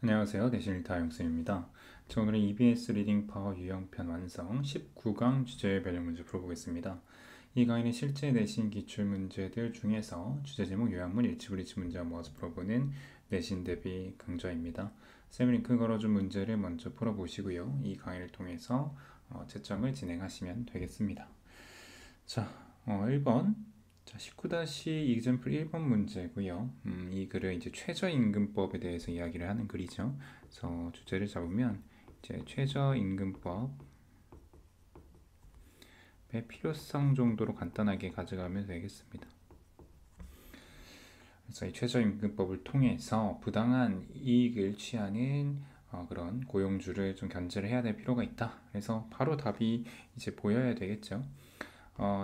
안녕하세요. 내신일타 영쌤입니다. 자, 오늘은 EBS 리딩 파워 유형편 완성 19강 주제 변형 문제 풀어보겠습니다. 이 강의는 실제 내신 기출 문제들 중에서 주제 제목 요약문 일치불일치 문제와 모아서 풀어보는 내신 대비 강좌입니다. 쌤이 링크 걸어준 문제를 먼저 풀어보시고요. 이 강의를 통해서 채점을 진행하시면 되겠습니다. 자, 1번. 자, 19-example 1번 문제고요. 이 글은 이제 최저임금법에 대해서 이야기를 하는 글이죠. 그래서 주제를 잡으면 이제 최저임금법의 필요성 정도로 간단하게 가져가면 되겠습니다. 그래서 이 최저임금법을 통해서 부당한 이익을 취하는 그런 고용주를 좀 견제를 해야 될 필요가 있다. 그래서 바로 답이 이제 보여야 되겠죠.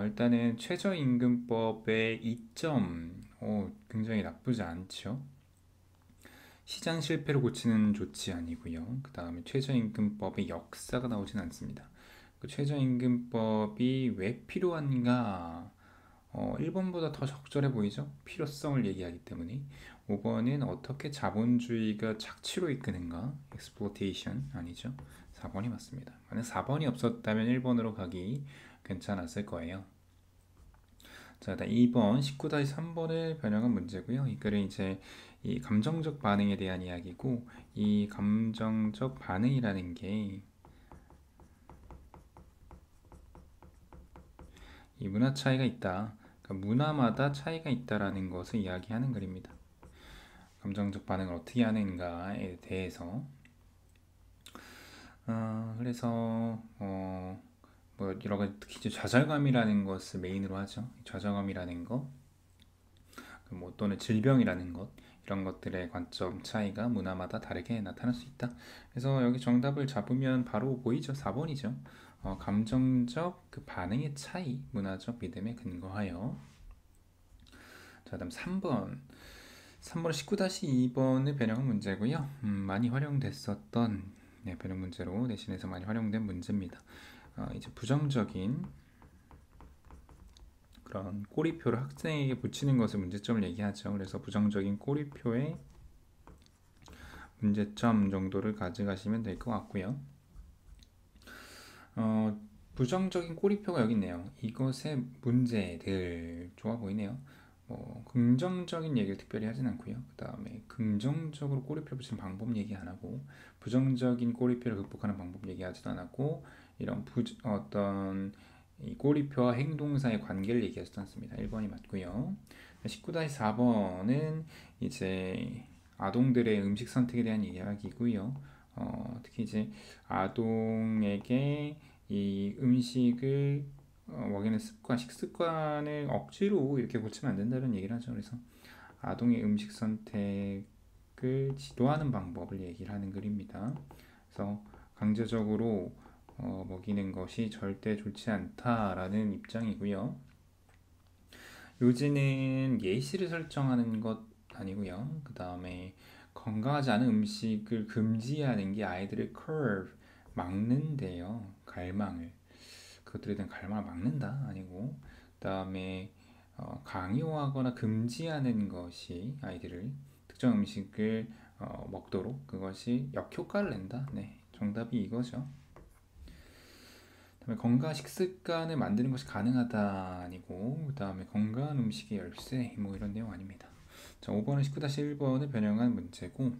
일단은 최저임금법의 이점 굉장히 나쁘지 않죠. 시장 실패를 고치는 조치 아니고요. 그 다음에 최저임금법의 역사가 나오진 않습니다. 그 최저임금법이 왜 필요한가? 1번보다 더 적절해 보이죠? 필요성을 얘기하기 때문에. 5번은 어떻게 자본주의가 착취로 이끄는가? exploitation 아니죠? 4번이 맞습니다. 만약 4번이 없었다면 1번으로 가기 괜찮았을 거예요. 자, 2번 19-3번을 변형한 문제고요. 이 글은 이제 이 감정적 반응에 대한 이야기고, 이 감정적 반응이라는 게 이 문화 차이가 있다. 그러니까 문화마다 차이가 있다라는 것을 이야기하는 글입니다. 감정적 반응을 어떻게 하는가에 대해서. 그래서 뭐 여러 가지 특히 이제 좌절감이라는 것을 메인으로 하죠. 좌절감이라는 것, 뭐 또는 질병이라는 것, 이런 것들의 관점 차이가 문화마다 다르게 나타날 수 있다. 그래서 여기 정답을 잡으면 바로 보이죠. 4번이죠. 감정적 그 반응의 차이, 문화적 믿음에 근거하여. 자, 다음 3번. 19-2번의 변형은 문제고요. 많이 활용됐었던 변형 문제로 내신에서 많이 활용된 문제입니다. 이제 부정적인 그런 꼬리표를 학생에게 붙이는 것을 문제점을 얘기하죠. 그래서 부정적인 꼬리표의 문제점 정도를 가져가시면 될 것 같고요. 부정적인 꼬리표가 여기 있네요. 이것의 문제들 좋아 보이네요. 긍정적인 얘기를 특별히 하진 않고요. 그 다음에 긍정적으로 꼬리표를 붙이는 방법 얘기 안 하고, 부정적인 꼬리표를 극복하는 방법 얘기하지도 않았고, 이런 어떤 이 꼬리표와 행동사의 관계를 얘기하지도 않습니다. 1번이 맞고요. 19-4번은 이제 아동들의 음식 선택에 대한 이야기고요. 특히 이제 아동에게 이 음식을 먹이는 습관, 식습관을 억지로 이렇게 고치면 안 된다는 얘기를 하죠. 그래서 아동의 음식 선택을 지도하는 방법을 얘기를 하는 글입니다. 그래서 강제적으로 먹이는 것이 절대 좋지 않다라는 입장이고요. 요지는 예시를 설정하는 것 아니고요. 그 다음에 건강하지 않은 음식을 금지하는 게 아이들의 curve, 막는데요. 갈망을. 그것들에 대한 갈망을 막는다 아니고, 그 다음에 강요하거나 금지하는 것이 아이들을 특정 음식을 먹도록 그것이 역효과를 낸다. 네, 정답이 이거죠. 그다음에 건강한 식습관을 만드는 것이 가능하다 아니고, 그 다음에 건강한 음식의 열쇠 뭐 이런 내용 아닙니다. 자, 5번은 19-1번을 변형한 문제고,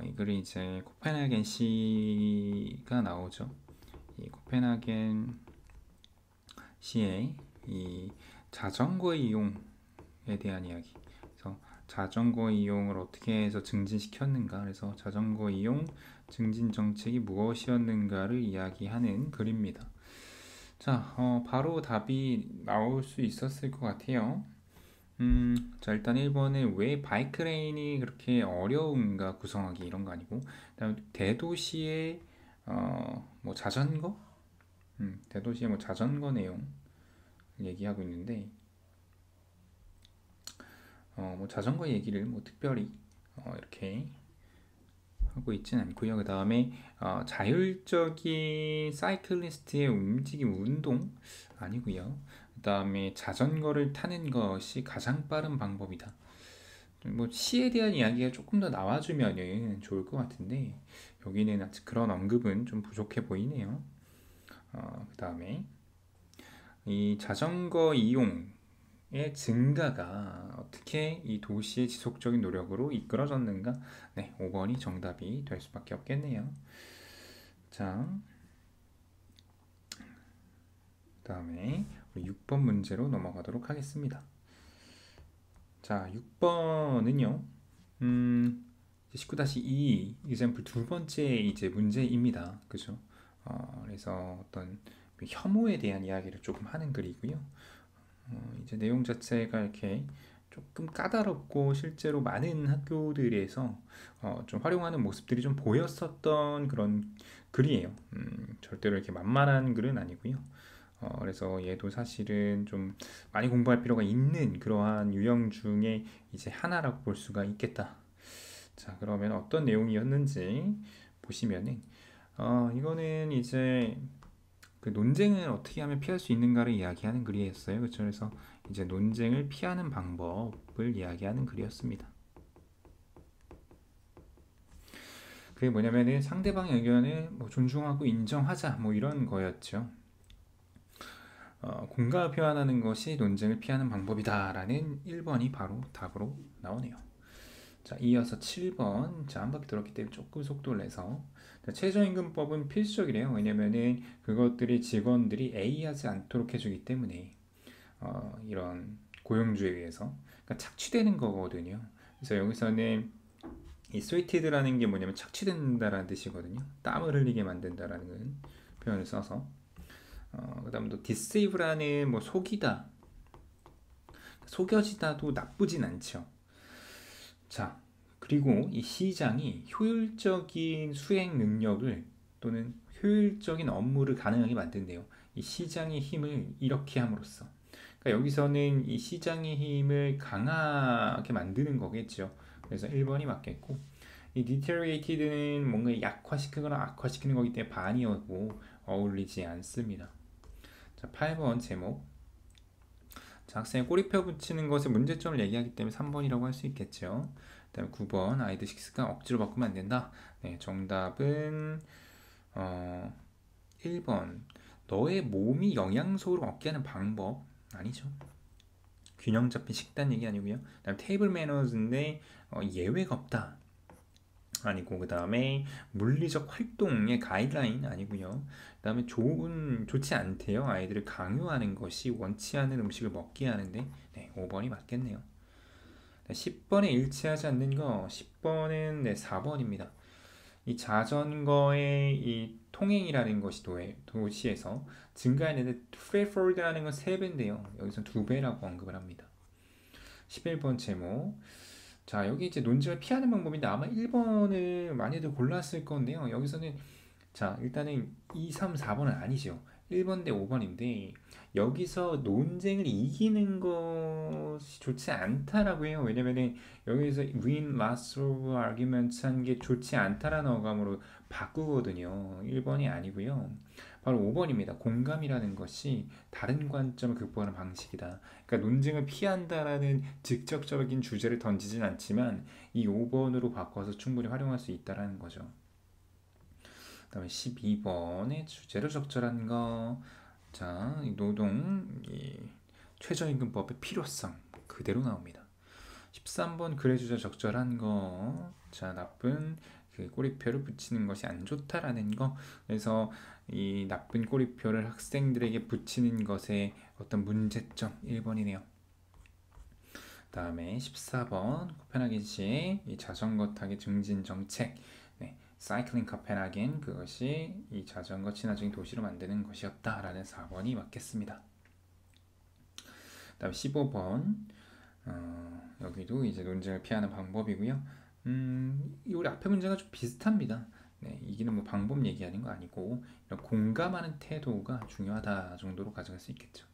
이 글은 이제 코펜하겐 시가 나오죠. 이 코펜하겐 시의 이 자전거 이용에 대한 이야기. 그래서 자전거 이용을 어떻게 해서 증진시켰는가, 그래서 자전거 이용 증진 정책이 무엇이었는가를 이야기하는 글입니다. 자, 바로 답이 나올 수 있었을 것 같아요. 자, 일단 1번은 왜 바이크 레인이 그렇게 어려운가 구성하기, 이런 거 아니고, 그다음 대도시의 뭐 자전거, 대도시의 뭐 자전거 내용 얘기하고 있는데, 뭐 자전거 얘기를 뭐 특별히 이렇게 하고 있진 않고요. 그 다음에 자율적인 사이클리스트의 움직임, 운동 아니고요. 그 다음에 자전거를 타는 것이 가장 빠른 방법이다. 뭐 시에 대한 이야기가 조금 더 나와주면은 좋을 것 같은데 여기는 아직 그런 언급은 좀 부족해 보이네요. 그 다음에 이 자전거 이용의 증가가 어떻게 이 도시의 지속적인 노력으로 이끌어졌는가? 네, 5번이 정답이 될 수밖에 없겠네요. 자, 그 다음에 6번 문제로 넘어가도록 하겠습니다. 자, 6번은요. 19-2 example 두 번째 이제 문제입니다. 그죠? 그래서 어떤 혐오에 대한 이야기를 조금 하는 글이고요. 이제 내용 자체가 이렇게 조금 까다롭고 실제로 많은 학교들에서 좀 활용하는 모습들이 좀 보였었던 그런 글이에요. 절대로 이렇게 만만한 글은 아니고요. 그래서 얘도 사실은 좀 많이 공부할 필요가 있는 그러한 유형 중에 이제 하나라고 볼 수가 있겠다. 자, 그러면 어떤 내용이었는지 보시면은 이거는 이제 그 논쟁을 어떻게 하면 피할 수 있는가를 이야기하는 글이었어요. 그렇죠? 그래서 이제 논쟁을 피하는 방법을 이야기하는 글이었습니다. 그게 뭐냐면은 상대방의 의견을 뭐 존중하고 인정하자 뭐 이런 거였죠. 공감을 표현하는 것이 논쟁을 피하는 방법이다라는 1번이 바로 답으로 나오네요. 자, 이어서 7번. 자, 한 바퀴 돌았기 때문에 조금 속도를 내서. 자, 최저임금법은 필수적이래요. 왜냐면은 그것들이 직원들이 A하지 않도록 해주기 때문에 이런 고용주에 의해서 그러니까 착취되는 거거든요. 그래서 여기서는 이 스웨이티드라는 게 뭐냐면 착취된다라는 뜻이거든요. 땀을 흘리게 만든다라는 표현을 써서 그 다음 또 디세이브라는 뭐 속이다, 속여지다도 나쁘진 않죠. 자, 그리고 이 시장이 효율적인 수행 능력을 또는 효율적인 업무를 가능하게 만든대요. 이 시장의 힘을 이렇게 함으로써. 그러니까 여기서는 이 시장의 힘을 강하게 만드는 거겠죠. 그래서 1번이 맞겠고, 이 deteriorated는 뭔가 약화시키거나 악화시키는 거기 때문에 반이었고 어울리지 않습니다. 자, 8번 제목. 자, 학생이 꼬리표 붙이는 것의 문제점을 얘기하기 때문에 3번이라고 할 수 있겠죠. 그다음에 9번 아이드6가 억지로 바꾸면 안 된다. 네, 정답은 1번. 너의 몸이 영양소를 얻게 하는 방법 아니죠. 균형 잡힌 식단 얘기 아니고요. 그다음에 테이블 매너즈인데 예외가 없다. 아니고 그 다음에 물리적 활동의 가이드라인 아니고요. 그 다음에 좋지 않대요. 아이들을 강요하는 것이 원치 않는 음식을 먹게 하는데 네, 5번이 맞겠네요. 10번에 일치하지 않는 거 10번은 네, 4번입니다. 이 자전거의 이 통행이라는 것이 도시에서 증가했는데 프레포드라는 건 3배인데요. 여기서 2배라고 언급을 합니다. 11번 제목. 자, 여기 이제 논쟁을 피하는 방법인데 아마 1번을 많이들 골랐을 건데요. 여기서는 자, 일단은 2, 3, 4번은 아니죠. 1번 대 5번인데 여기서 논쟁을 이기는 것이 좋지 않다라고 해요. 왜냐면은 여기서 win loss of arguments 한 게 좋지 않다라는 어감으로 바꾸거든요. 1번이 아니고요. 바로 5번입니다. 공감이라는 것이 다른 관점을 극복하는 방식이다. 그러니까 논쟁을 피한다라는 직접적인 주제를 던지진 않지만 이 5번으로 바꿔서 충분히 활용할 수 있다라는 거죠. 그 다음에 12번의 주제로 적절한 거. 자, 노동 최저임금법의 필요성 그대로 나옵니다. 13번 글의 주제 적절한 거. 자, 나쁜 그 꼬리표를 붙이는 것이 안 좋다라는 거. 그래서 이 나쁜 꼬리표를 학생들에게 붙이는 것에 어떤 문제점 1번이네요. 그 다음에 14번 코펜하겐 시의 이 자전거 타기 증진 정책. 네, 사이클링 코펜하겐 그것이 이 자전거 친화적인 도시로 만드는 것이었다라는 4번이 맞겠습니다. 그 다음 15번 여기도 이제 논쟁을 피하는 방법이고요. 우리 앞에 문제가 좀 비슷합니다. 네, 이기는 뭐 방법 얘기하는 거 아니고 이런 공감하는 태도가 중요하다 정도로 가져갈 수 있겠죠.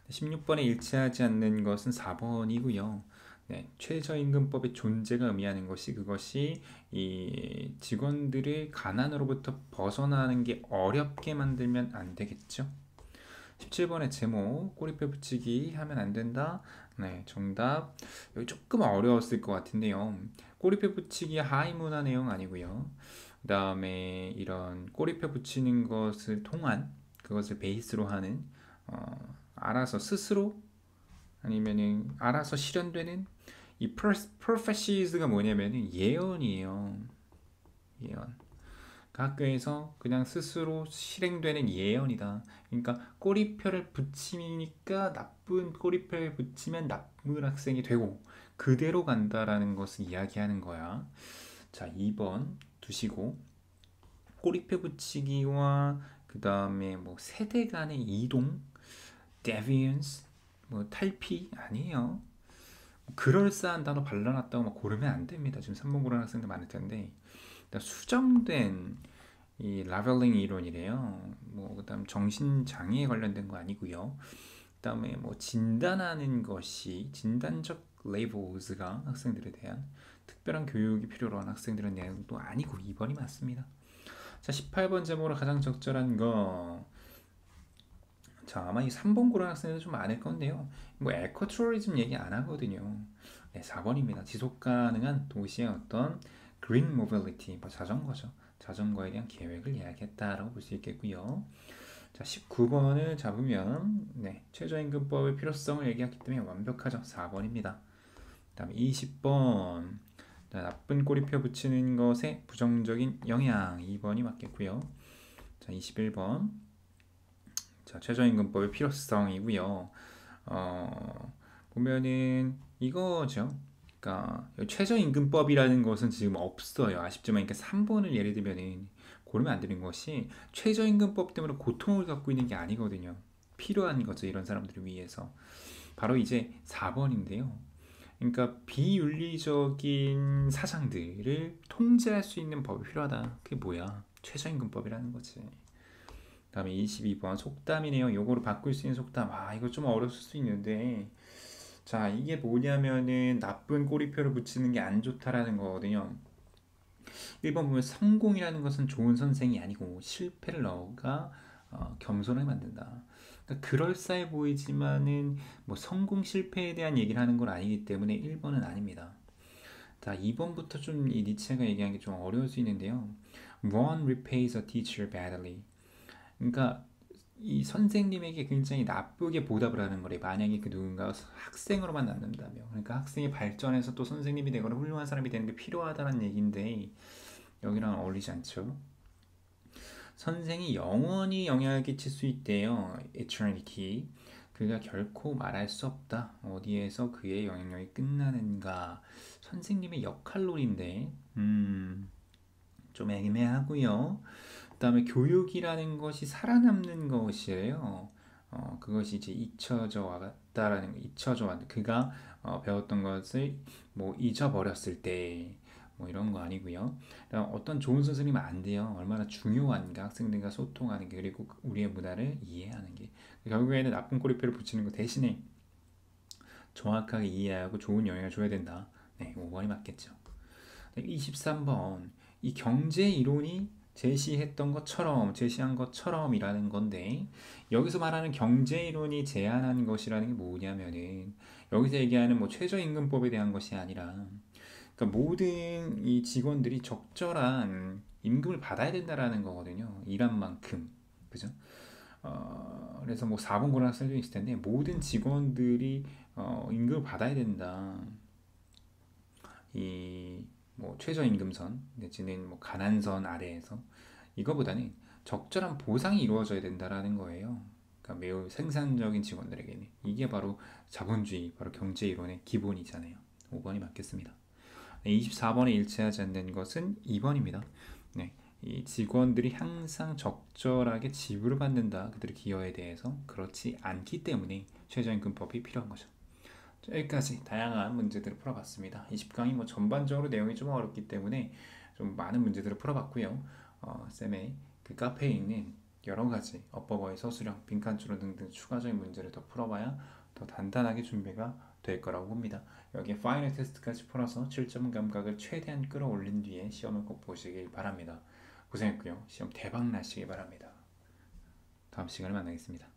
16번에 일치하지 않는 것은 4번이고요. 네, 최저임금법의 존재가 의미하는 것이 그것이 이 직원들을 가난으로부터 벗어나는 게 어렵게 만들면 안 되겠죠. 17번의 제목 꼬리표 붙이기 하면 안 된다. 네, 정답. 여기 조금 어려웠을 것 같은데요. 꼬리표 붙이기 하위 문화 내용 아니고요. 그 다음에 이런 꼬리표 붙이는 것을 통한 그것을 베이스로 하는 알아서 스스로 아니면은 알아서 실현되는 이 prophecies,가 뭐냐면은 예언이에요. 예언. 학교에서 그냥 스스로 실행되는 예언이다. 그러니까 꼬리표를 붙이니까 나쁜 꼬리표를 붙이면 나쁜 학생이 되고 그대로 간다라는 것을 이야기하는 거야. 자, 2번 두시고 꼬리표 붙이기와 그 다음에 뭐 세대 간의 이동, deviance, 뭐 탈피 아니에요. 그럴싸한 단어 발라놨다고 막 고르면 안 됩니다. 지금 3번 고르는 학생들 많을 텐데 수정된 이 라벨링 이론이래요. 뭐 그다음 정신 장애에 관련된 거 아니고요. 그다음에 뭐 진단하는 것이 진단적 레이블스가 학생들에 대한 특별한 교육이 필요로 한 학생들의 내용도 아니고 2번이 맞습니다. 자, 18번 제목으로 가장 적절한 거. 자, 아마 이 3번 고른 학생들 좀 많을 건데요. 뭐 에코투어리즘 얘기 안 하거든요. 네, 4번입니다. 지속 가능한 도시의 어떤 green mobility, 뭐 자전거죠. 자전거에 대한 계획을 이야기했다라고 볼 수 있겠고요. 자, 19번을 잡으면 네, 최저임금법의 필요성을 얘기했기 때문에 완벽하죠. 4번입니다. 그 다음에 20번 나쁜 꼬리표 붙이는 것에 부정적인 영향 2번이 맞겠고요. 자, 21번 자, 최저임금법의 필요성이고요. 보면은 이거죠. 그러니까 최저임금법이라는 것은 지금 없어요. 아쉽지만 그러니까 3번을 예를 들면은 고르면 안 되는 것이 최저임금법 때문에 고통을 갖고 있는 게 아니거든요. 필요한 거죠. 이런 사람들을 위해서. 바로 이제 4번인데요. 그러니까 비윤리적인 사상들을 통제할 수 있는 법이 필요하다. 그게 뭐야? 최저임금법이라는 거지. 다음에 22번 속담이네요. 요거를 바꿀 수 있는 속담. 아, 이거 좀 어려울 수 있는데 자, 이게 뭐냐면은 나쁜 꼬리표를 붙이는 게 안 좋다라는 거거든요. 1번 보면 성공이라는 것은 좋은 선생이 아니고 실패를 너가 겸손하게 만든다. 그러니까 그럴싸해 보이지만은 뭐 성공 실패에 대한 얘기를 하는 건 아니기 때문에 1번은 아닙니다. 자, 2번부터 좀 이 니체가 얘기한 게 좀 어려울 수 있는데요. One repays a teacher badly. 그러니까 이 선생님에게 굉장히 나쁘게 보답을 하는 거래. 만약에 그 누군가가 학생으로만 남는다면. 그러니까 학생이 발전해서 또 선생님이 되거나 훌륭한 사람이 되는 게 필요하다는 얘기인데 여기랑 어울리지 않죠. 선생이 영원히 영향을 끼칠 수 있대요. eternity. 그가 결코 말할 수 없다. 어디에서 그의 영향력이 끝나는가. 선생님의 역할론인데 좀 애매하고요. 그 다음에 교육이라는 것이 살아남는 것이에요. 그것이 이제 잊혀져 왔다라는 거, 잊혀져 왔. 그가 배웠던 것을 뭐 잊어버렸을 때. 뭐 이런 거 아니고요. 어떤 좋은 선생님은 안 돼요. 얼마나 중요한가 학생들과 소통하는 게 그리고 우리의 문화를 이해하는 게 결국에는 나쁜 꼬리표를 붙이는 거 대신에 정확하게 이해하고 좋은 영향을 줘야 된다. 네, 5번이 맞겠죠. 23번 이 경제 이론이 제시한 것처럼이라는 건데 여기서 말하는 경제 이론이 제안한 것이라는 게 뭐냐면은 여기서 얘기하는 뭐 최저임금법에 대한 것이 아니라 그러니까 모든 이 직원들이 적절한 임금을 받아야 된다라는 거거든요. 일한 만큼. 그죠? 그래서 뭐 4번 고랑 쓸수 있을 텐데 모든 직원들이 임금을 받아야 된다. 이 뭐 최저임금선 내지는 뭐 가난선 아래에서 이거보다는 적절한 보상이 이루어져야 된다라는 거예요. 그러니까 매우 생산적인 직원들에게는 이게 바로 자본주의, 바로 경제 이론의 기본이잖아요. 5번이 맞겠습니다. 24번에 일치하지 않는 것은 2번입니다. 네, 이 직원들이 항상 적절하게 지불을 받는다. 그들의 기여에 대해서 그렇지 않기 때문에 최저임금법이 필요한 거죠. 여기까지 다양한 문제들을 풀어봤습니다. 20강이 뭐 전반적으로 내용이 좀 어렵기 때문에 좀 많은 문제들을 풀어봤고요. 쌤의 그 카페에 있는 여러 가지 어법어의 서술형, 빈칸추론 등등 추가적인 문제를 더 풀어봐야 더 단단하게 준비가 될 거라고 봅니다. 여기에 파이널 테스트까지 풀어서 7점 감각을 최대한 끌어올린 뒤에 시험을 꼭 보시길 바랍니다. 고생했고요. 시험 대박 나시길 바랍니다. 다음 시간에 만나겠습니다.